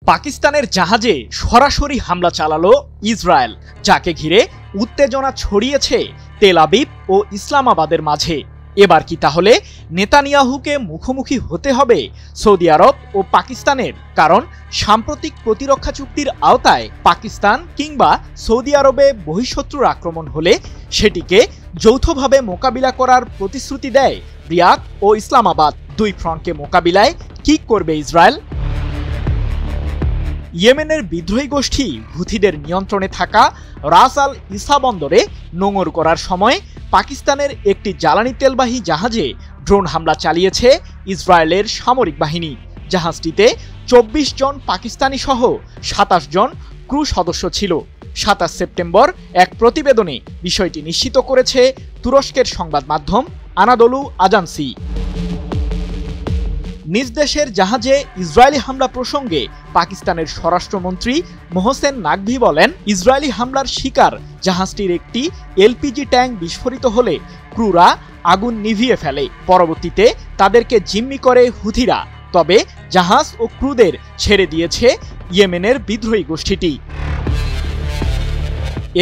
পাকিস্তানের জাহাজে সরাসরি হামলা চালালো ইসরায়েল, যাকে ঘিরে উত্তেজনা ছড়িয়েছে তেল আবিব ও ইসলামাবাদের মাঝে। এবার কি তাহলে নেতানিয়াহুকে মুখোমুখি হতে হবে সৌদি আরব ও পাকিস্তানের? কারণ সাম্প্রতিক প্রতিরক্ষা চুক্তির আওতায় পাকিস্তান কিংবা সৌদি আরবে বহিঃশত্রুর আক্রমণ হলে সেটিকে যৌথভাবে মোকাবিলা করার প্রতিশ্রুতি দেয় রিয়াদ ও ইসলামাবাদ। দুই ফ্রন্টকে মোকাবিলায় কি করবে ইসরায়েল? ইয়েমেনের বিদ্রোহী গোষ্ঠী হুথিদের নিয়ন্ত্রণে থাকা রাস আল ইসা বন্দরে নোঙর করার সময় পাকিস্তানের একটি জ্বালানি তেলবাহী জাহাজে ড্রোন হামলা চালিয়েছে ইসরায়েলের সামরিক বাহিনী। জাহাজটিতে ২৪ জন পাকিস্তানি সহ ২৭ জন ক্রু সদস্য ছিল। ২৭ সেপ্টেম্বর এক প্রতিবেদনে বিষয়টি নিশ্চিত করেছে তুরস্কের সংবাদ মাধ্যম আনাদলু আজান্সি। নিজ দেশের জাহাজে ইসরায়েলি হামলা প্রসঙ্গে পাকিস্তানের স্বরাষ্ট্রমন্ত্রী মোহসেন নাকভি বলেন, ইসরায়েলি হামলার শিকার জাহাজটির একটি এলপিজি ট্যাঙ্ক বিস্ফোরিত হলে ক্রুরা আগুন নিভিয়ে ফেলে। পরবর্তীতে তাদেরকে জিম্মি করে হুথিরা, তবে জাহাজ ও ক্রুদের ছেড়ে দিয়েছে ইয়েমেনের বিদ্রোহী গোষ্ঠীটি।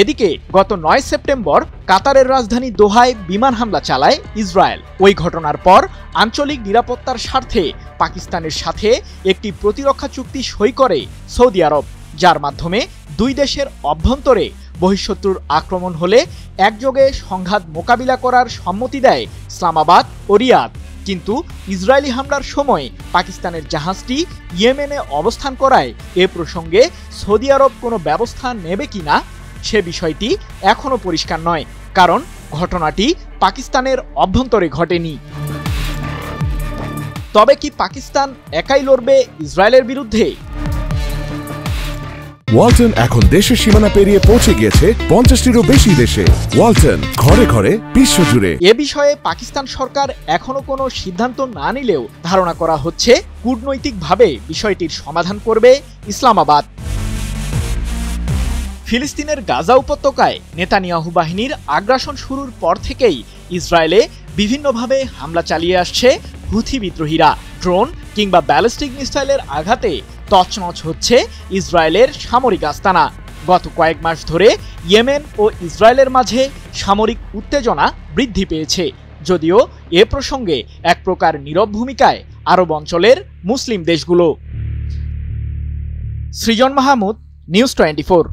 এদিকে গত ৯ সেপ্টেম্বর কাতারের রাজধানী দোহায় বিমান হামলা চালায় ইসরায়েল। ওই ঘটনার পর আঞ্চলিক নিরাপত্তার স্বার্থে পাকিস্তানের সাথে একটি প্রতিরক্ষা চুক্তি সই করে সৌদি আরব, যার মাধ্যমে দুই দেশের অভ্যন্তরে বহিঃশত্রুর আক্রমণ হলে একযোগে সংঘাত মোকাবিলা করার সম্মতি দেয় ইসলামাবাদ ও রিয়াদ। কিন্তু ইসরায়েলি হামলার সময় পাকিস্তানের জাহাজটি ইয়েমেনে অবস্থান করায় এ প্রসঙ্গে সৌদি আরব কোনো ব্যবস্থা নেবে কিনা সে বিষয়টি এখনো পরিষ্কার নয়, কারণ ঘটনাটি পাকিস্তানের অভ্যন্তরে ঘটেনি। তবে কি পাকিস্তান একাই লড়বে ইসরায়েলের বিরুদ্ধে? ওয়ালটন এখন দেশের সীমানা পেরিয়ে পৌঁছে গিয়েছে ৫০টিরও বেশি দেশে। ওয়ালটন, ঘরে ঘরে, বিশ্বজুড়ে। এ বিষয়ে পাকিস্তান সরকার এখনো কোনো সিদ্ধান্ত না নিলেও ধারণা করা হচ্ছে কূটনৈতিকভাবে বিষয়টির সমাধান করবে ইসলামাবাদ। ফিলিস্তিনের গাজা উপত্যকায় নেতানিয়াহু বাহিনীর আগ্রাসন শুরুর পর থেকেই ইসরায়েলে বিভিন্নভাবে হামলা চালিয়ে আসছে হুথি বিদ্রোহীরা। ড্রোন কিংবা ব্যালিস্টিক মিসাইলের আঘাতে তছনছ হচ্ছে ইসরায়েলের সামরিক আস্তানা। গত কয়েক মাস ধরে ইয়েমেন ও ইসরায়েলের মাঝে সামরিক উত্তেজনা বৃদ্ধি পেয়েছে, যদিও এ প্রসঙ্গে এক প্রকার নীরব ভূমিকায় আরব অঞ্চলের মুসলিম দেশগুলো। সৃজন মাহমুদ, নিউজ 24।